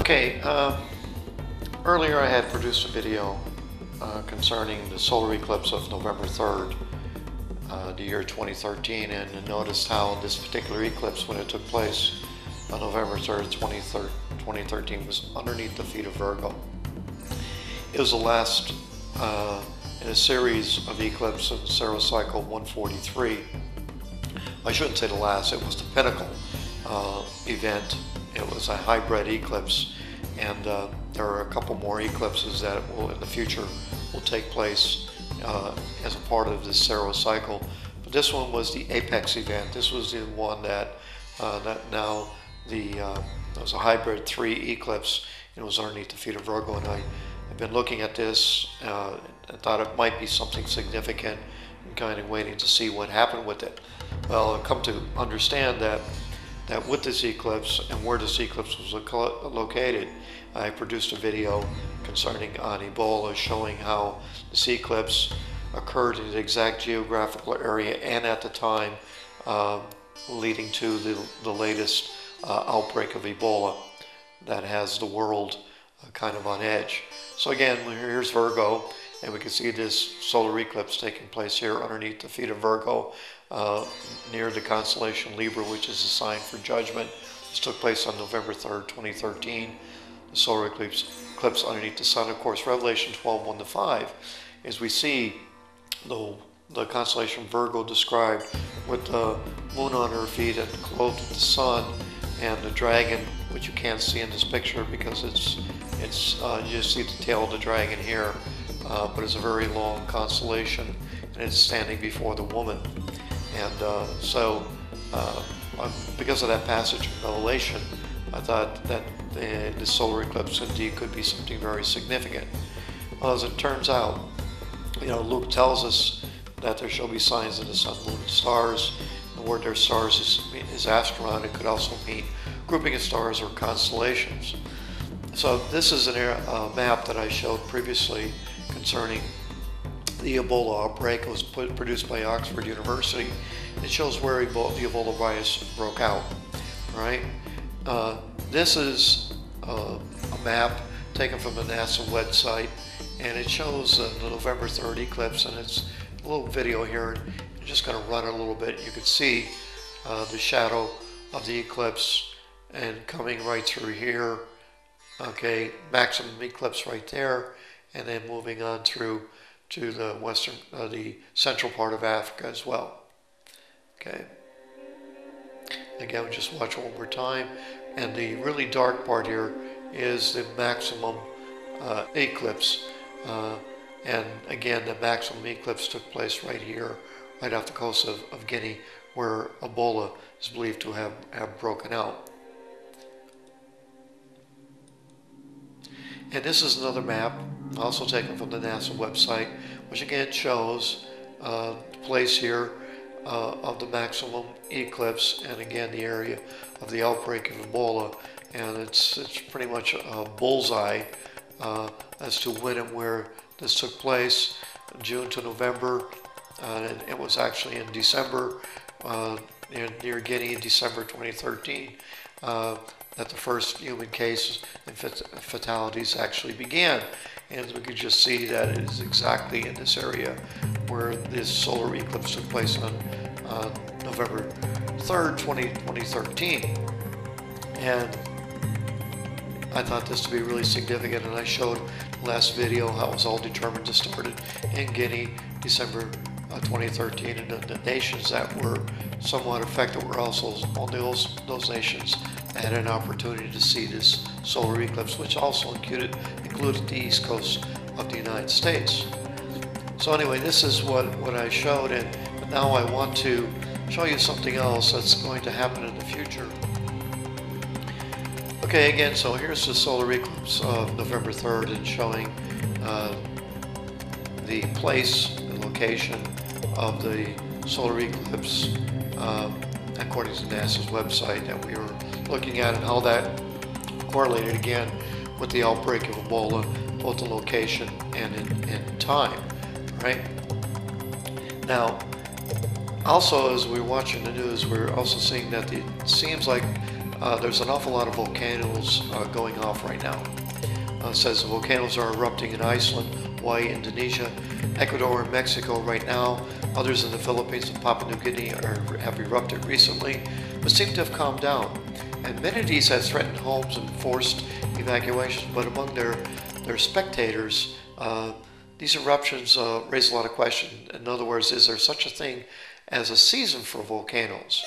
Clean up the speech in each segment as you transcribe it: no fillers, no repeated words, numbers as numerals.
Okay, earlier I had produced a video concerning the solar eclipse of November 3rd, the year 2013, and noticed how this particular eclipse, when it took place on November 3rd, 2013, was underneath the feet of Virgo. It was the last in a series of eclipses in Saros cycle 143. I shouldn't say the last, it was the pinnacle event. It was a hybrid eclipse, and there are a couple more eclipses that will in the future will take place as a part of this Saros cycle. But this one was the apex event. This was the one that now it was a hybrid 3 eclipse, and it was underneath the feet of Virgo. And I've been looking at this and thought it might be something significant, and kind of waiting to see what happened with it. Well, I've come to understand that with this eclipse and where this eclipse was located, I produced a video concerning on Ebola, showing how this eclipse occurred in the exact geographical area and at the time leading to the latest outbreak of Ebola that has the world kind of on edge. So again, here's Virgo, and we can see this solar eclipse taking place here underneath the feet of Virgo, near the constellation Libra, which is a sign for judgment. This took place on November 3rd, 2013. The solar eclipse underneath the sun. Of course, Revelation 12:1-5, as we see the constellation Virgo described with the moon on her feet and clothed with the sun, and the dragon, which you can't see in this picture because you just see the tail of the dragon here, but it's a very long constellation, and it's standing before the woman. And because of that passage in Revelation, I thought that the solar eclipse indeed could be something very significant. Well, as it turns out, Luke tells us that there shall be signs in the sun, moon, and stars. The word there, stars, is astron. It could also mean grouping of stars or constellations. So this is a map that I showed previously concerning the Ebola outbreak. It was produced by Oxford University. It shows where the Ebola virus broke out. Right? This is a map taken from the NASA website, and it shows the November 3rd eclipse, and it's a little video here. I'm just going to run it a little bit. You can see the shadow of the eclipse and coming right through here. Okay, maximum eclipse right there, and then moving on through to the the central part of Africa as well. Okay. Again, just watch one more time. And the really dark part here is the maximum eclipse. And again, the maximum eclipse took place right here, right off the coast of Guinea, where Ebola is believed to have broken out. And this is another map, also taken from the NASA website, which again shows the place here of the maximum eclipse, and again the area of the outbreak of Ebola. And it's pretty much a bullseye as to when and where this took place, June to November. And it was actually in December, near Guinea in December 2013. That the first human cases and fatalities actually began. And we could just see that it is exactly in this area where this solar eclipse took place on November 3rd, 2013. And I thought this to be really significant, and I showed last video how it was all determined to start in Guinea, December 2013, and the nations that were somewhat affected were also only those nations that had an opportunity to see this solar eclipse, which also included the east coast of the United States. So anyway, this is what I showed, and now I want to show you something else that's going to happen in the future. Okay, again, so here's the solar eclipse of November 3rd, and showing the place, the location of the solar eclipse according to NASA's website that we were looking at, and how that correlated again with the outbreak of Ebola, both the location and in time, right? Now, also as we're watching the news, we're also seeing that it seems like there's an awful lot of volcanoes going off right now. It says the volcanoes are erupting in Iceland, Hawaii, Indonesia, Ecuador, and Mexico right now. Others in the Philippines and Papua New Guinea have erupted recently, but seem to have calmed down. And many of these have threatened homes and forced evacuations, but among their spectators, these eruptions raise a lot of questions. In other words, is there such a thing as a season for volcanoes?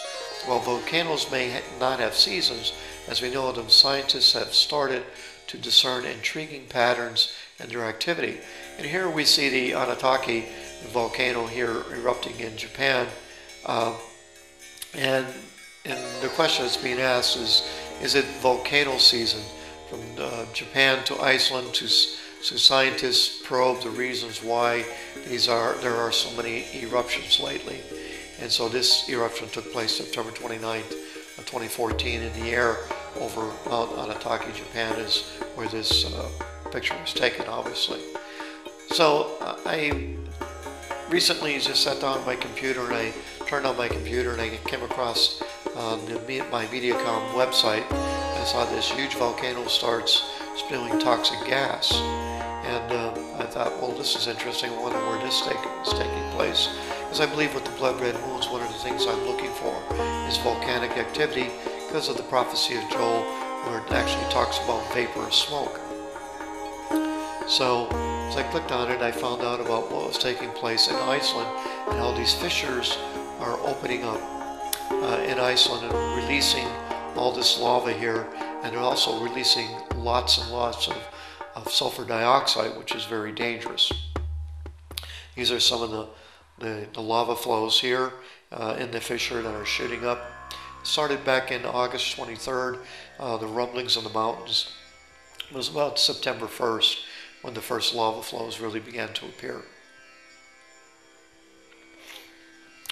Well, volcanoes may not have seasons. As we know them, scientists have started to discern intriguing patterns in their activity. And here we see the Anataki volcano here erupting in Japan. And the question that's being asked is it volcano season? From Japan to Iceland, to scientists probe the reasons why there are so many eruptions lately. And so this eruption took place September 29th of 2014 in the air over Mount Anataki, Japan, is where this picture was taken, obviously. So I recently just sat down on my computer and I turned on my computer and I came across my Mediacom website. I saw this huge volcano starts spewing toxic gas. And I thought, well, this is interesting. I wonder where this is taking place. Because I believe with the Blood Red Moons, one of the things I'm looking for is volcanic activity because of the prophecy of Joel, where it actually talks about vaporous smoke. So as I clicked on it, I found out about what was taking place in Iceland and how these fissures are opening up in Iceland and releasing all this lava here, and they're also releasing lots and lots of sulfur dioxide, which is very dangerous. These are some of the lava flows here in the fissure that are shooting up. Started back in August 23rd, the rumblings in the mountains. It was about September 1st when the first lava flows really began to appear.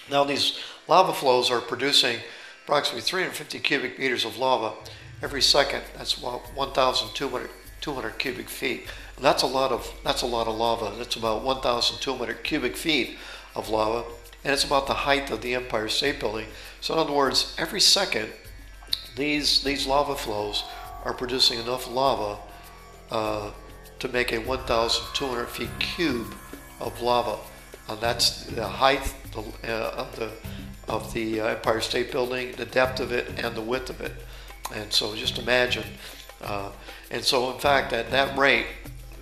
Now these lava flows are producing approximately 350 cubic meters of lava every second. That's about 1,200 cubic feet. And that's a lot of lava. That's about 1,200 cubic feet of lava, and it's about the height of the Empire State Building. So in other words, every second, these lava flows are producing enough lava to make a 1,200 feet cube of lava. And that's the height of the Empire State Building, the depth of it, and the width of it. And so just imagine. And so in fact, at that rate,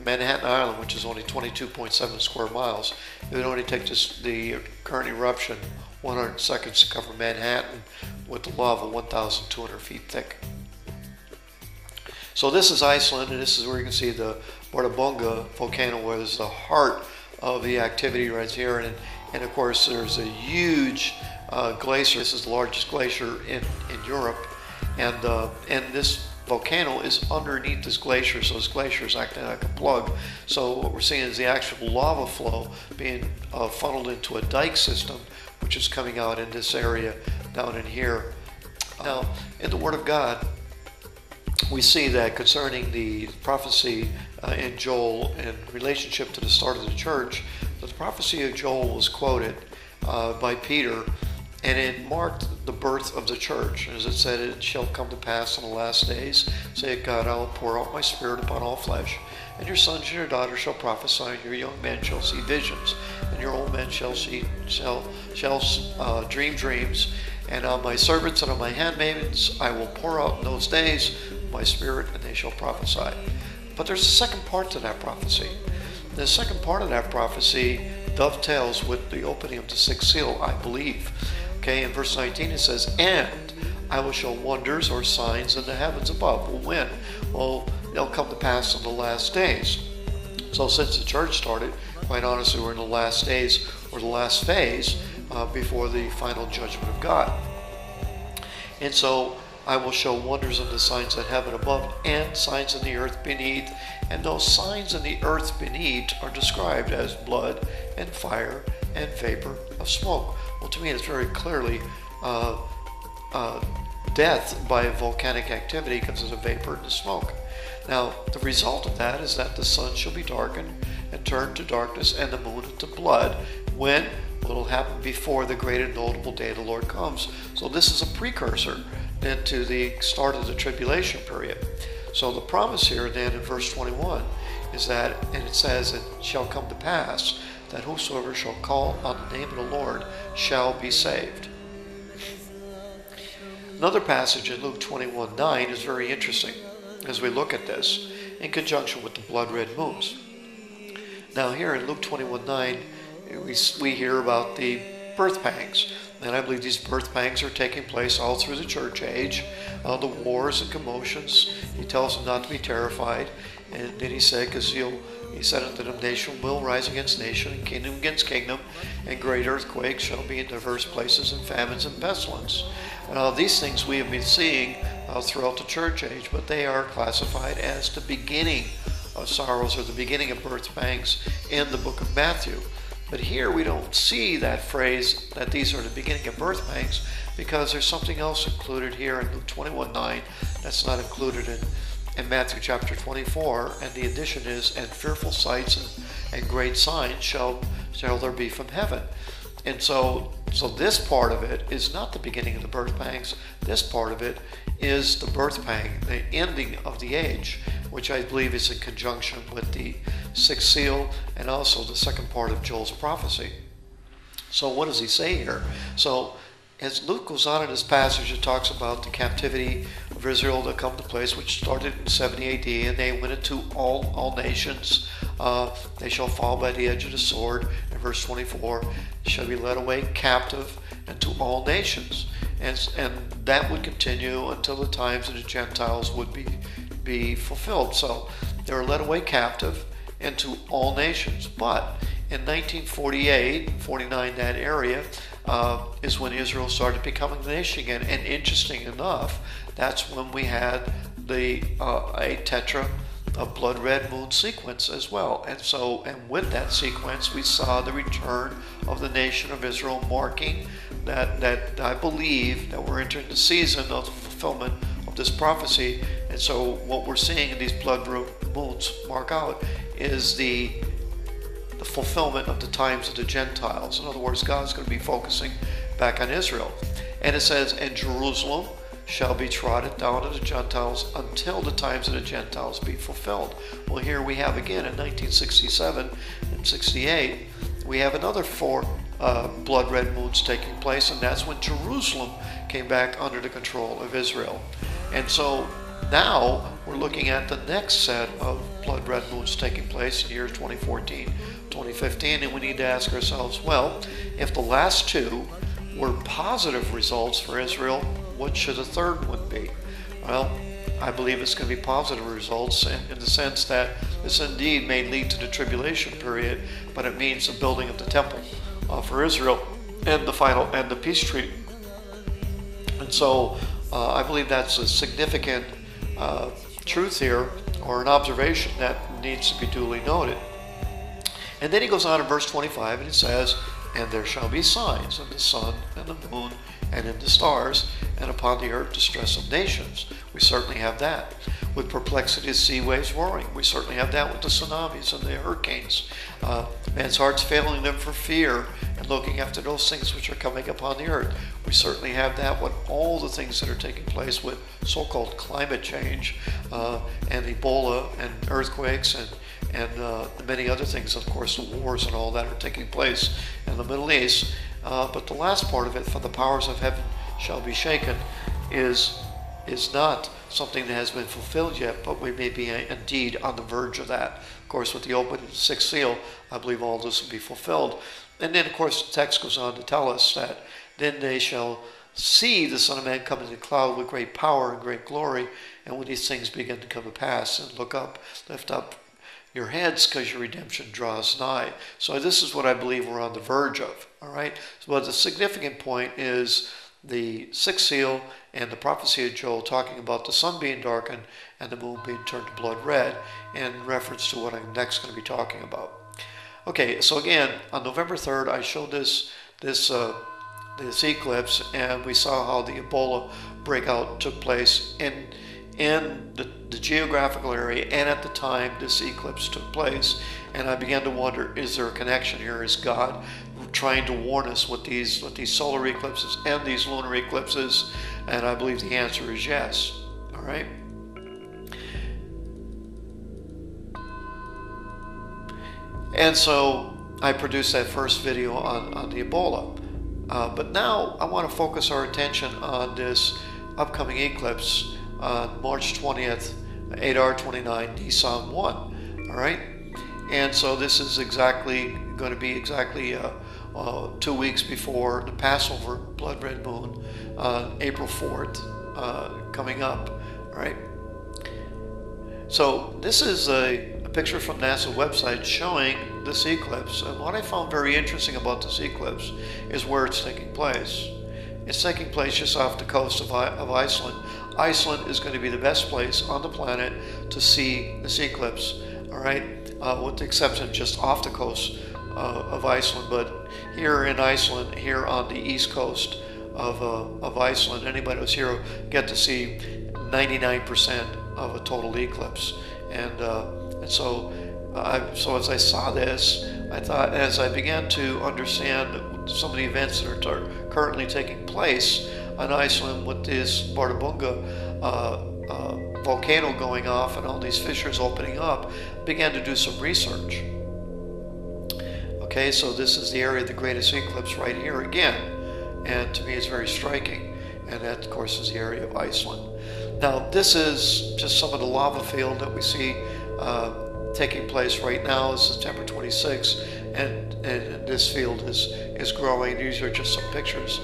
Manhattan Island, which is only 22.7 square miles, it would only take the current eruption 100 seconds to cover Manhattan with the lava 1,200 feet thick. So this is Iceland, and this is where you can see the Bordabunga volcano, where there's the heart of the activity right here. And of course, there's a huge glacier. This is the largest glacier in Europe, and this volcano is underneath this glacier, so this glacier is acting like a plug. So what we're seeing is the actual lava flow being funneled into a dike system, which is coming out in this area down in here. Now, in the Word of God, we see that concerning the prophecy in Joel in relationship to the start of the church, that the prophecy of Joel was quoted by Peter, and it marked the birth of the church. As it said, it shall come to pass in the last days, saith God, I will pour out my spirit upon all flesh, and your sons and your daughters shall prophesy, and your young men shall see visions, and your old men shall dream dreams. And on my servants and on my handmaidens I will pour out in those days my spirit, and they shall prophesy. But there's a second part to that prophecy. The second part of that prophecy dovetails with the opening of the sixth seal, I believe. Okay, in verse 19 it says, and I will show wonders or signs in the heavens above. Well, when? Well, they'll come to pass in the last days. So since the church started, quite honestly, we're in the last days, or the last phase, before the final judgment of God. And so I will show wonders in the signs in heaven above and signs in the earth beneath. And those signs in the earth beneath are described as blood and fire and vapor of smoke. Well, to me, it's very clearly death by volcanic activity, because there's a vapor and the smoke. Now, the result of that is that the sun shall be darkened and turned to darkness, and the moon into blood. When? Well, it'll happen before the great and notable day of the Lord comes. So this is a precursor into the start of the tribulation period. So the promise here then in verse 21 is that, and it says, "It shall come to pass that whosoever shall call on the name of the Lord shall be saved." Another passage in Luke 21:9 is very interesting as we look at this in conjunction with the blood red moons. Now here in Luke 21:9 we hear about the birth pangs. And I believe these birth pangs are taking place all through the church age, the wars and commotions. He tells them not to be terrified. And then he said, because he said unto them, nation will rise against nation, and kingdom against kingdom, and great earthquakes shall be in diverse places, and famines and pestilence. These things we have been seeing throughout the church age, but they are classified as the beginning of sorrows, or the beginning of birth pangs in the book of Matthew. But here we don't see that phrase that these are the beginning of birth pangs, because there's something else included here in Luke 21:9 that's not included in Matthew chapter 24, and the addition is, "And fearful sights and great signs shall there be from heaven." And so this part of it is not the beginning of the birth pangs. This part of it is the birth pang, the ending of the age, which I believe is in conjunction with the sixth seal and also the second part of Joel's prophecy. So what does he say here? So as Luke goes on in this passage, it talks about the captivity of Israel that come to place, which started in 70 AD, and they went into all nations. They shall fall by the edge of the sword. In verse 24, they shall be led away captive into all nations. And that would continue until the times of the Gentiles would be fulfilled. So they were led away captive into all nations. But in 1948, 49, that area, is when Israel started becoming a nation again. And interesting enough, that's when we had a tetra, a blood red moon sequence as well. And with that sequence, we saw the return of the nation of Israel, marking that I believe that we're entering the season of the fulfillment of this prophecy. And so what we're seeing in these blood moons mark out is the fulfillment of the times of the Gentiles. In other words, God's going to be focusing back on Israel. And it says, "And Jerusalem shall be trodden down of the Gentiles until the times of the Gentiles be fulfilled." Well, here we have again in 1967 and 68, we have another 4 blood red moons taking place, and that's when Jerusalem came back under the control of Israel. And so now we're looking at the next set of blood red moons taking place in the years 2014, 2015, and we need to ask ourselves, well, if the last 2 were positive results for Israel, what should the third one be? Well, I believe it's going to be positive results in the sense that this indeed may lead to the tribulation period, but it means the building of the temple for Israel and the peace treaty. And so I believe that's a significant truth here, or an observation that needs to be duly noted. And then he goes on in verse 25 and it says, "And there shall be signs in the sun and the moon and in the stars, and upon the earth distress of nations." We certainly have that. With perplexity of sea waves roaring. We certainly have that with the tsunamis and the hurricanes. Man's hearts failing them for fear and looking after those things which are coming upon the earth. We certainly have that with all the things that are taking place with so-called climate change and Ebola and earthquakes and many other things, of course, the wars and all that are taking place in the Middle East. But the last part of it, "For the powers of heaven shall be shaken," is not something that has been fulfilled yet, but we may be indeed on the verge of that. Of course, with the opening of the sixth seal, I believe all this will be fulfilled. And then, of course, the text goes on to tell us that then they shall see the Son of Man come in the cloud with great power and great glory, and when these things begin to come to pass, and look up, lift up your heads, because your redemption draws nigh. So this is what I believe we're on the verge of. All right. But the significant point is the sixth seal and the prophecy of Joel talking about the sun being darkened and the moon being turned to blood red, in reference to what I'm next going to be talking about. Okay. So again, on November 3rd, I showed this eclipse, and we saw how the Ebola breakout took place in the geographical area and at the time this eclipse took place. And I began to wonder, is there a connection here? Is God trying to warn us with these solar eclipses and these lunar eclipses? And I believe the answer is yes. All right. And so I produced that first video on the Ebola. But now I want to focus our attention on this upcoming eclipse on March 20th, Adar 29, Nisan 1. All right. And so this is going to be exactly 2 weeks before the Passover Blood Red Moon on April 4th coming up. All right. So this is a picture from NASA website showing this eclipse, and what I found very interesting about this eclipse is where it's taking place. It's taking place just off the coast of Iceland. Iceland is going to be the best place on the planet to see this eclipse, all right, with the exception just off the coast of Iceland. But here in Iceland, here on the east coast of Iceland, anybody who's here will get to see 99% of a total eclipse. And so as I saw this, I thought, as I began to understand some of the events that are currently taking place on Iceland with this Bardabunga volcano going off and all these fissures opening up, began to do some research. Okay, so this is the area of the greatest eclipse right here again, and to me it's very striking. And that, of course, is the area of Iceland. Now, this is just some of the lava field that we see taking place right now. It's September 26th, and this field is growing. These are just some pictures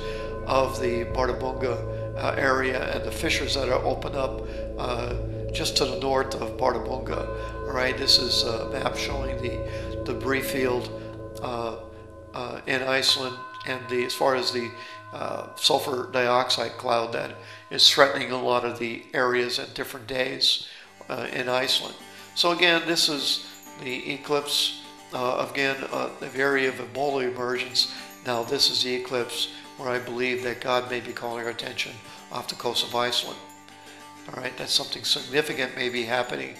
of the Bardabunga area and the fissures that are open up just to the north of Bardabunga. All right, this is a map showing the debris field in Iceland, and as far as the sulfur dioxide cloud that is threatening a lot of the areas at different days in Iceland. So again, this is the eclipse, again, the area of Ebola emergence. Now this is the eclipse where I believe that God may be calling our attention off the coast of Iceland. All right, that's something significant may be happening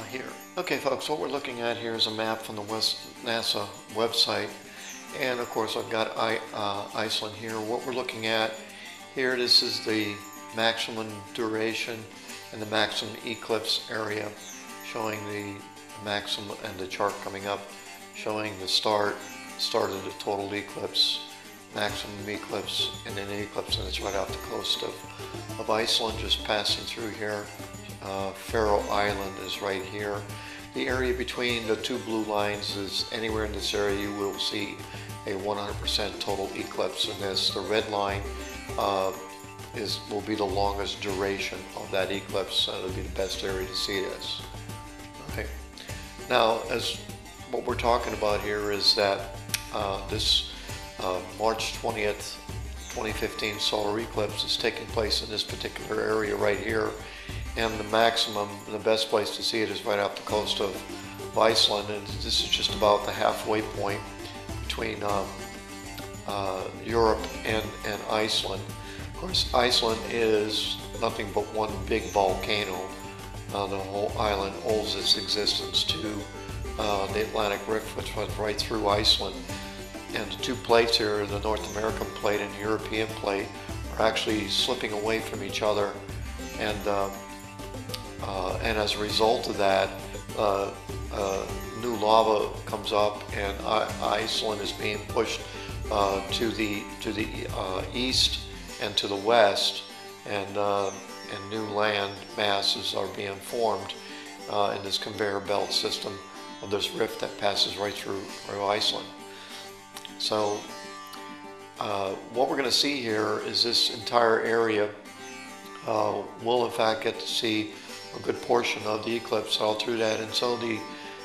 here. Okay, folks, what we're looking at here is a map from the NASA website. And of course, I've got Iceland here. What we're looking at here, this is the maximum duration and the maximum eclipse area, showing the maximum, and the chart coming up showing the start of the total eclipse, maximum eclipse, and then the eclipse, and it's right off the coast of Iceland, just passing through here. Faroe Island is right here. The area between the two blue lines is anywhere in this area you will see a 100% total eclipse, and this, the red line will be the longest duration of that eclipse, so it'll be the best area to see this. Okay. Now, as what we're talking about here is that this March 20th, 2015 solar eclipse is taking place in this particular area right here, and the maximum, the best place to see it is right off the coast of Iceland, and this is just about the halfway point between Europe and Iceland. Of course, Iceland is nothing but one big volcano. The whole island owes its existence to the Atlantic Rift, which runs right through Iceland. And the two plates here, the North American plate and the European plate, are actually slipping away from each other. And as a result of that, new lava comes up, and Iceland is being pushed to the east and to the west, and new land masses are being formed in this conveyor belt system of this rift that passes right through Iceland. So what we're going to see here is this entire area will in fact get to see a good portion of the eclipse all through that. And so the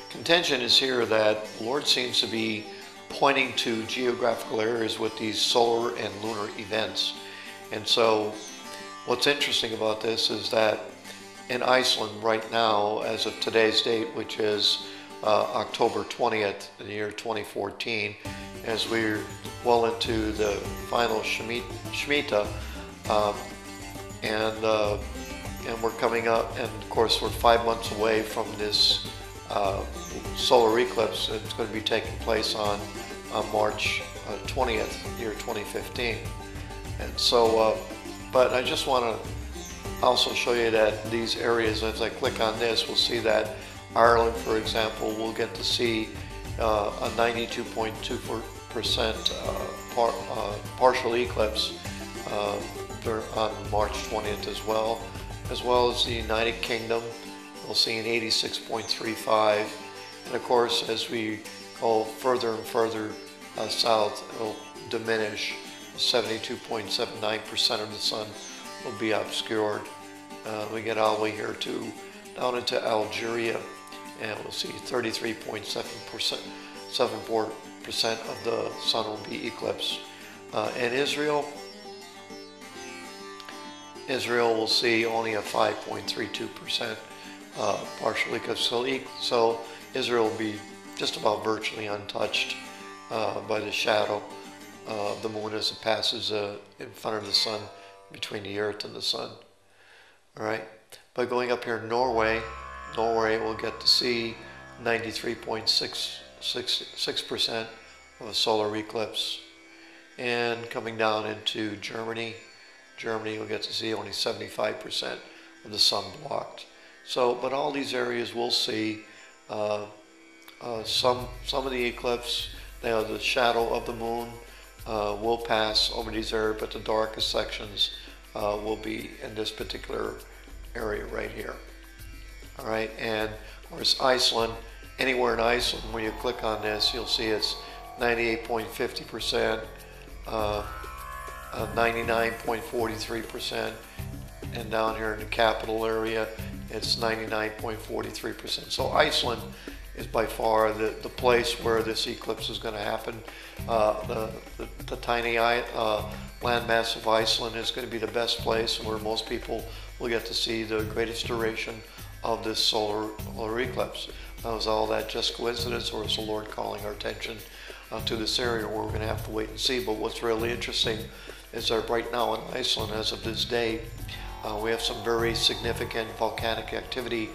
contention is here that the Lord seems to be pointing to geographical areas with these solar and lunar events. And so what's interesting about this is that in Iceland right now, as of today's date, which is October 20th in the year 2014, as we're well into the final Shemitah, and and we're coming up, and of course we're 5 months away from this solar eclipse. It's going to be taking place on March 20th, year 2015. And so, but I just want to also show you that these areas, as I click on this, we'll see that Ireland, for example, will get to see a 92.2% partial eclipse on March 20th as well as the United Kingdom. We'll see an 86.35, and of course, as we go further and further south, it'll diminish. 72.79% of the sun will be obscured. We get all the way here to down into Algeria, and we'll see 33.74% of the sun will be eclipsed. And Israel will see only a 5.32% partial eclipse. So Israel will be just about virtually untouched by the shadow of the moon as it passes in front of the sun, between the earth and the sun. All right. By going up here, Norway will get to see 93.66% of a solar eclipse. And coming down into Germany will get to see only 75% of the sun blocked. So, but all these areas will see some of the eclipse. The shadow of the moon will pass over these areas, but the darkest sections will be in this particular area right here. All right, and of course Iceland, anywhere in Iceland, when you click on this, you'll see it's 98.50%, 99.43%, and down here in the capital area, it's 99.43%. So Iceland is by far the place where this eclipse is going to happen. The tiny landmass of Iceland is going to be the best place where most people will get to see the greatest duration of this solar eclipse. Now, is all that just coincidence, or is the Lord calling our attention to this area where we're going to have to wait and see? But what's really interesting is that right now in Iceland, as of this day, we have some very significant volcanic activity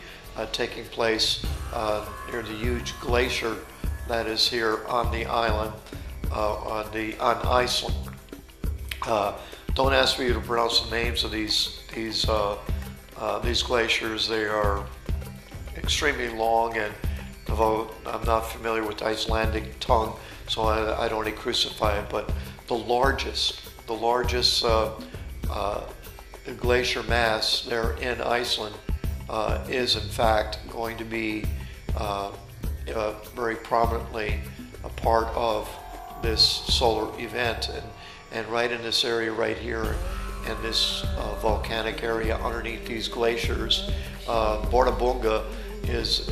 taking place near the huge glacier that is here on the island, on Iceland. Don't ask me to pronounce the names of these glaciers. They are extremely long, and although I'm not familiar with Icelandic tongue, so I don't want to crucify it, but the largest glacier mass there in Iceland is in fact going to be very prominently a part of this solar event, and right in this area right here, in this volcanic area underneath these glaciers, Bortabunga is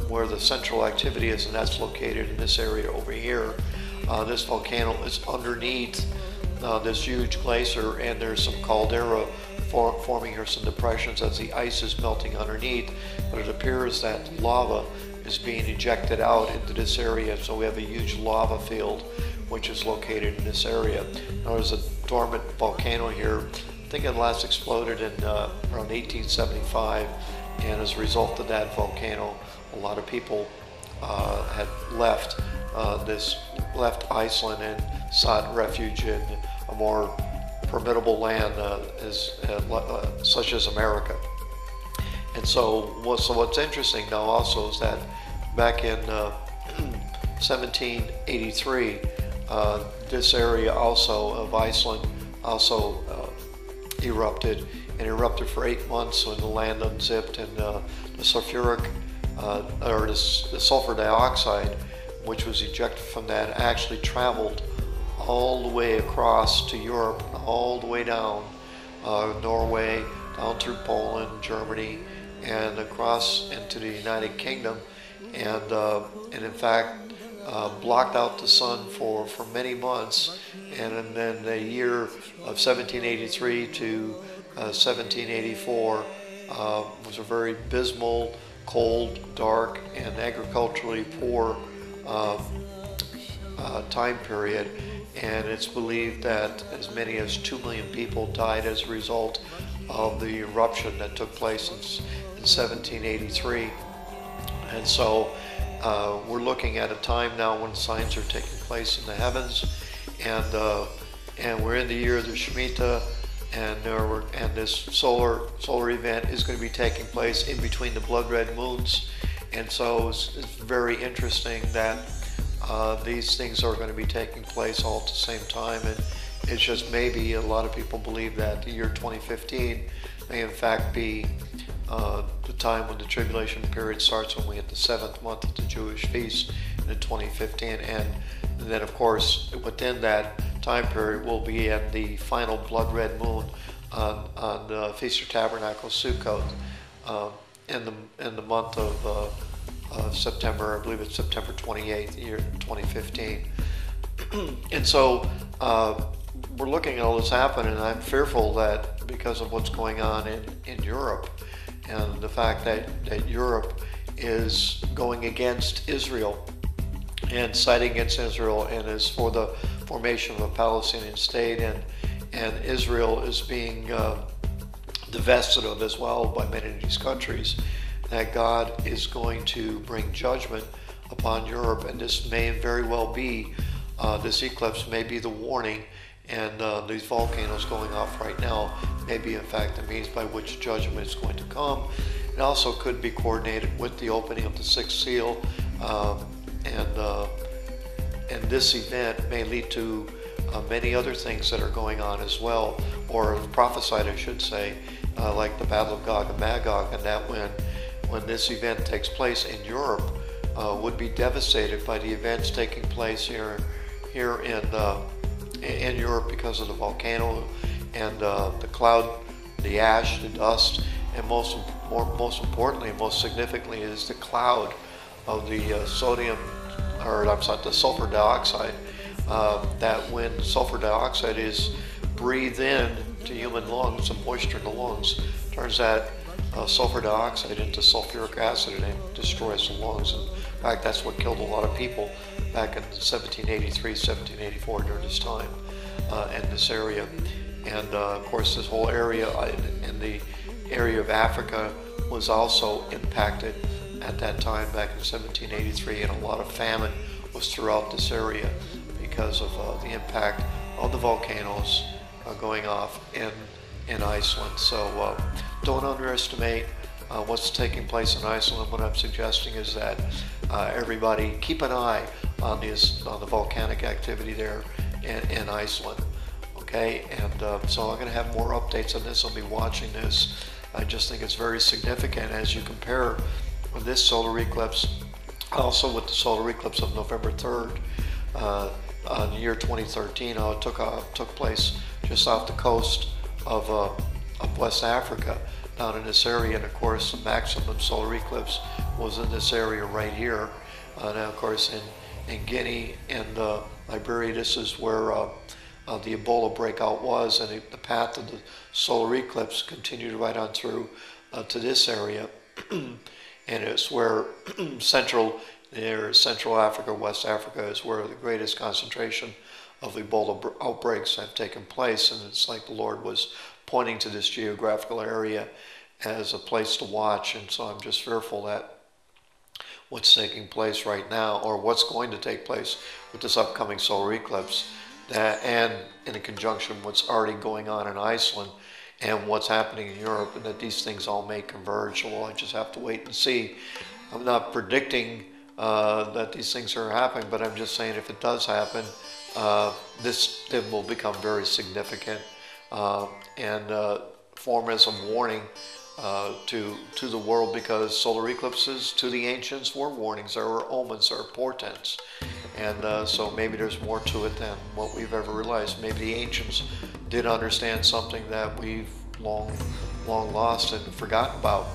where the central activity is, and that's located in this area over here. This volcano is underneath this huge glacier, and there's some caldera forming here, some depressions as the ice is melting underneath, but it appears that lava is being ejected out into this area, so we have a huge lava field which is located in this area. Now, there's a dormant volcano here. I think it last exploded in around 1875, and as a result of that volcano, a lot of people had left Iceland and sought refuge in a more formidable land such as America. And so what's interesting now also is that back in 1783, this area also of Iceland also erupted for 8 months when the land unzipped, and the sulfuric or the sulfur dioxide, which was ejected from that, actually traveled all the way across to Europe, all the way down Norway, down through Poland, Germany, and across into the United Kingdom, and in fact blocked out the sun for many months. And then the year of 1783 to 1784 was a very abysmal, cold, dark, and agriculturally poor time period. And it's believed that as many as 2 million people died as a result of the eruption that took place in 1783. And so we're looking at a time now when signs are taking place in the heavens, and we're in the year of the Shemitah, and this solar event is going to be taking place in between the blood red moons. And so it's very interesting that these things are going to be taking place all at the same time. And it's just maybe a lot of people believe that the year 2015 may in fact be the time when the tribulation period starts, when we hit the 7th month of the Jewish feast in 2015. And then of course within that time period will be at the final blood red moon on the Feast of Tabernacles, Sukkot, in the month of September. I believe it's September 28th, year 2015. And so we're looking at all this happen, and I'm fearful that because of what's going on in Europe, and the fact that Europe is going against Israel and siding against Israel and is for the formation of a Palestinian state, and Israel is being divested of as well by many of these countries, that God is going to bring judgment upon Europe. And this may very well be, this eclipse may be the warning, and these volcanoes going off right now may be in fact the means by which judgment is going to come. It also could be coordinated with the opening of the sixth seal, and this event may lead to many other things that are going on as well, or prophesied I should say, like the Battle of Gog and Magog, and that when this event takes place in Europe, would be devastated by the events taking place here in Europe because of the volcano and the cloud, the ash, the dust, and most importantly, most significantly, is the cloud of the the sulfur dioxide. That when sulfur dioxide is breathed in to human lungs, the moisture in the lungs turns that sulfur dioxide into sulfuric acid, and it destroys the lungs. And in fact, that's what killed a lot of people back in 1783, 1784 during this time in this area. And of course, this whole area in the area of Africa was also impacted at that time back in 1783, and a lot of famine was throughout this area because of the impact of the volcanoes going off in Iceland. So don't underestimate what's taking place in Iceland. What I'm suggesting is that everybody keep an eye on the volcanic activity there in Iceland. Okay, and so I'm going to have more updates on this. I'll be watching this. I just think it's very significant as you compare this solar eclipse also with the solar eclipse of November 3rd on the year 2013. It took place just off the coast of West Africa, down in this area, and of course the maximum solar eclipse was in this area right here. Now of course in Guinea and Liberia, this is where the Ebola breakout was, and the path of the solar eclipse continued right on through to this area. And it's where Central Africa, West Africa, is where the greatest concentration of the Ebola outbreaks have taken place. And it's like the Lord was pointing to this geographical area as a place to watch. And so I'm just fearful that what's taking place right now, or what's going to take place with this upcoming solar eclipse, and in conjunction with what's already going on in Iceland and what's happening in Europe, and that these things all may converge. Well, I just have to wait and see. I'm not predicting that these things are happening, but I'm just saying if it does happen, this then will become very significant and form as a warning to the world, because solar eclipses to the ancients were warnings, there were omens, there were portents. And so maybe there's more to it than what we've ever realized. Maybe the ancients did understand something that we've long lost and forgotten about.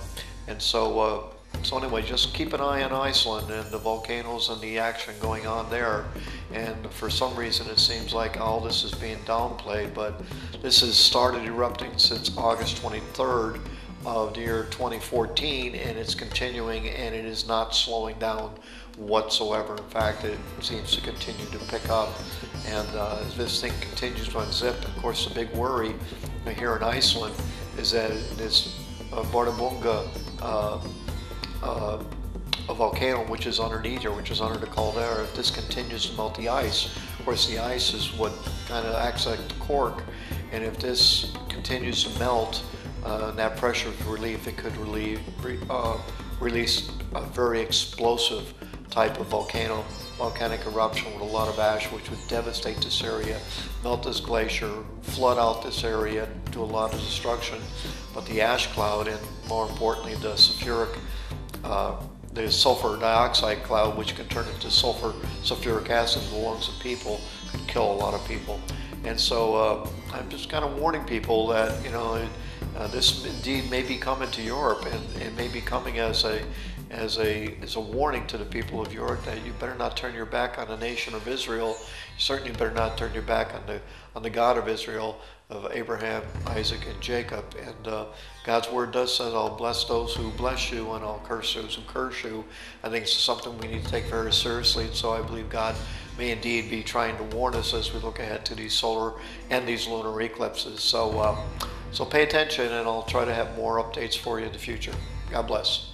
And so anyway, just keep an eye on Iceland and the volcanoes and the action going on there. And for some reason it seems like all this is being downplayed, but this has started erupting since August 23rd of the year 2014, and it's continuing, and it is not slowing down whatsoever. In fact, it seems to continue to pick up, and as this thing continues to unzip, of course the big worry here in Iceland is that this Bordabunga a volcano which is underneath here, which is under the caldera, if this continues to melt the ice, of course the ice is what kind of acts like the cork, and if this continues to melt, that pressure relief, it could release a very explosive type of volcanic eruption with a lot of ash, which would devastate this area, melt this glacier, flood out this area, do a lot of destruction. But the ash cloud, and more importantly the sulfur dioxide cloud, which can turn into sulfuric acid in the lungs of people, could kill a lot of people. And so I'm just kind of warning people that, you know, this indeed may be coming to Europe, and it may be coming as a warning to the people of Europe that you better not turn your back on the nation of Israel. You certainly better not turn your back on the God of Israel, of Abraham, Isaac, and Jacob. And God's word does say, I'll bless those who bless you and I'll curse those who curse you. I think it's something we need to take very seriously, and so I believe God may indeed be trying to warn us as we look ahead to these solar and these lunar eclipses. So pay attention, and I'll try to have more updates for you in the future. God bless.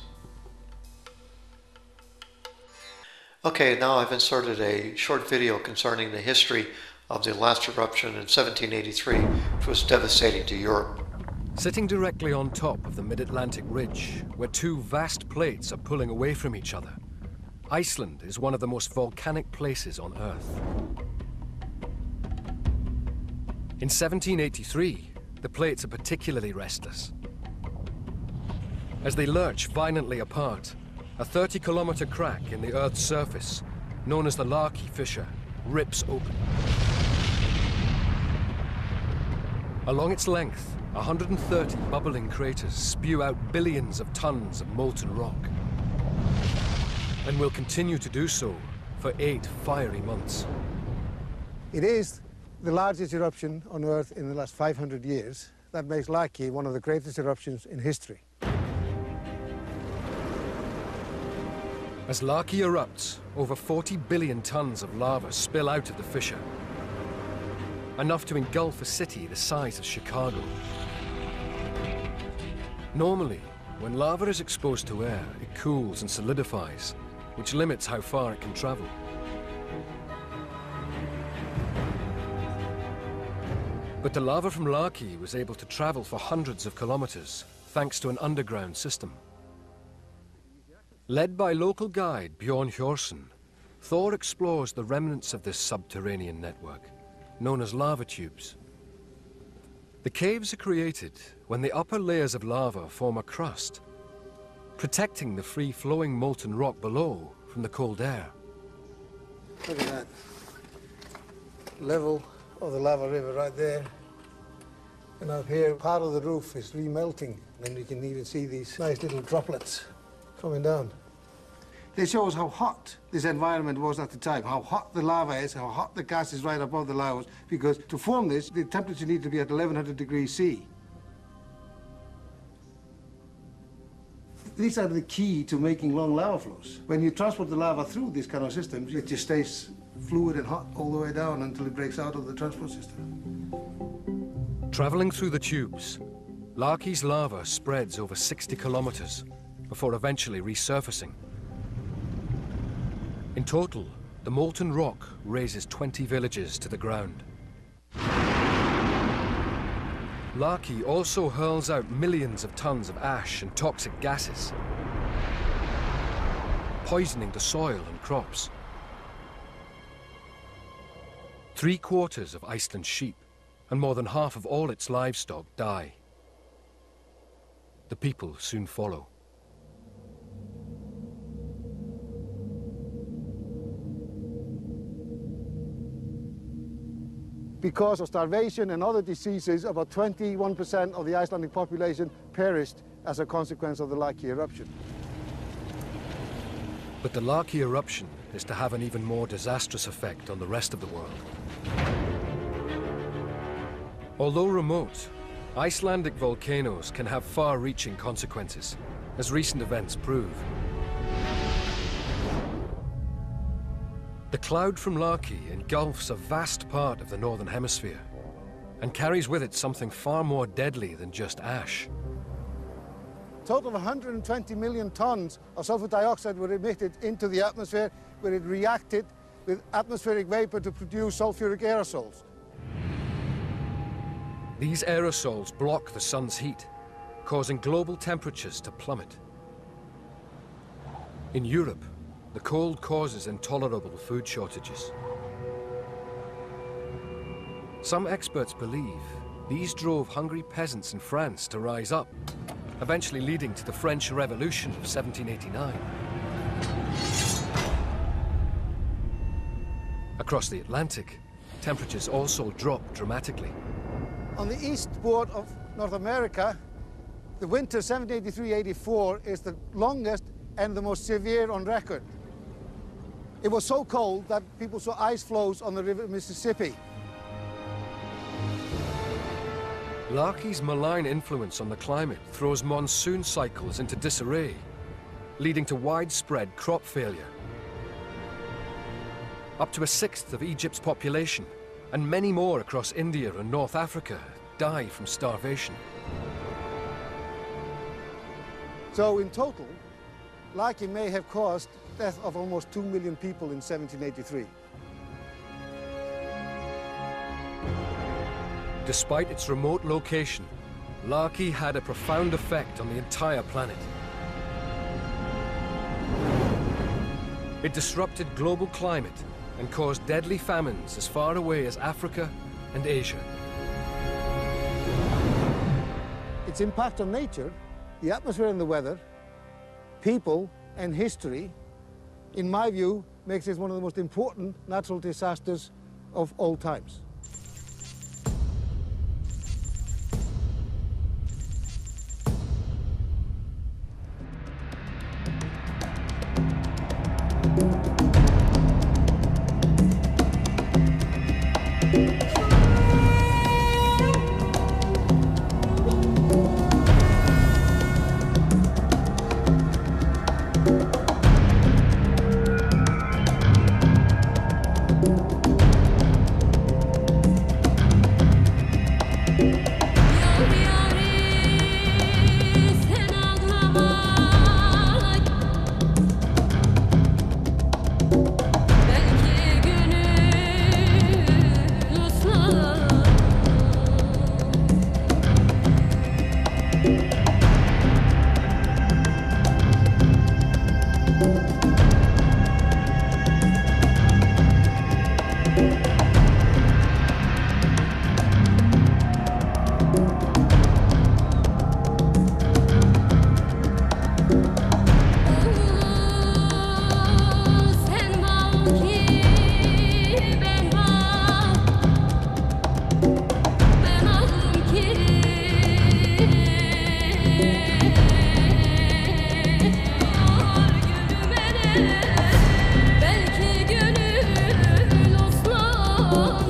Okay, now I've inserted a short video concerning the history of the last eruption in 1783, which was devastating to Europe. Sitting directly on top of the mid-Atlantic ridge, where two vast plates are pulling away from each other, Iceland is one of the most volcanic places on Earth. In 1783, the plates are particularly restless. As they lurch violently apart, a 30-kilometer crack in the Earth's surface, known as the Laki fissure, rips open. Along its length, 130 bubbling craters spew out billions of tons of molten rock, and will continue to do so for 8 fiery months. It is the largest eruption on Earth in the last 500 years. That makes Laki one of the greatest eruptions in history. As Laki erupts, over 40 billion tons of lava spill out of the fissure, enough to engulf a city the size of Chicago. Normally, when lava is exposed to air, it cools and solidifies, which limits how far it can travel. But the lava from Laki was able to travel for hundreds of kilometers, thanks to an underground system. Led by local guide Bjorn Hjorsen, Thor explores the remnants of this subterranean network, known as lava tubes. The caves are created when the upper layers of lava form a crust, protecting the free-flowing molten rock below from the cold air. Look at that level of the lava river right there. And up here, part of the roof is remelting, and you can even see these nice little droplets coming down. It shows how hot this environment was at the time, how hot the lava is, how hot the gas is right above the lava, because to form this, the temperature needs to be at 1100 degrees C. These are the key to making long lava flows. When you transport the lava through these kind of systems, it just stays fluid and hot all the way down until it breaks out of the transport system. Traveling through the tubes, Laki's lava spreads over 60 kilometers before eventually resurfacing. In total, the molten rock razes 20 villages to the ground. Laki also hurls out millions of tons of ash and toxic gases, poisoning the soil and crops. 3/4 of Iceland's sheep and more than half of all its livestock die. The people soon follow. Because of starvation and other diseases, about 21% of the Icelandic population perished as a consequence of the Laki eruption. But the Laki eruption is to have an even more disastrous effect on the rest of the world. Although remote, Icelandic volcanoes can have far-reaching consequences, as recent events prove. The cloud from Laki engulfs a vast part of the northern hemisphere, and carries with it something far more deadly than just ash. A total of 120 million tons of sulfur dioxide were emitted into the atmosphere, where it reacted with atmospheric vapor to produce sulfuric aerosols. These aerosols block the sun's heat, causing global temperatures to plummet. In Europe, the cold causes intolerable food shortages. Some experts believe these drove hungry peasants in France to rise up, eventually leading to the French Revolution of 1789. Across the Atlantic, temperatures also dropped dramatically. On the eastboard of North America, the winter 1783-84 is the longest and the most severe on record. It was so cold that people saw ice floes on the river Mississippi. Laki's malign influence on the climate throws monsoon cycles into disarray, leading to widespread crop failure. Up to 1/6 of Egypt's population, and many more across India and North Africa, die from starvation. So in total, Laki may have caused the death of almost 2 million people in 1783. Despite its remote location, Laki had a profound effect on the entire planet. It disrupted global climate and caused deadly famines as far away as Africa and Asia. Its impact on nature, the atmosphere and the weather, people and history, in my view, makes it one of the most important natural disasters of all times. Belki gönül osman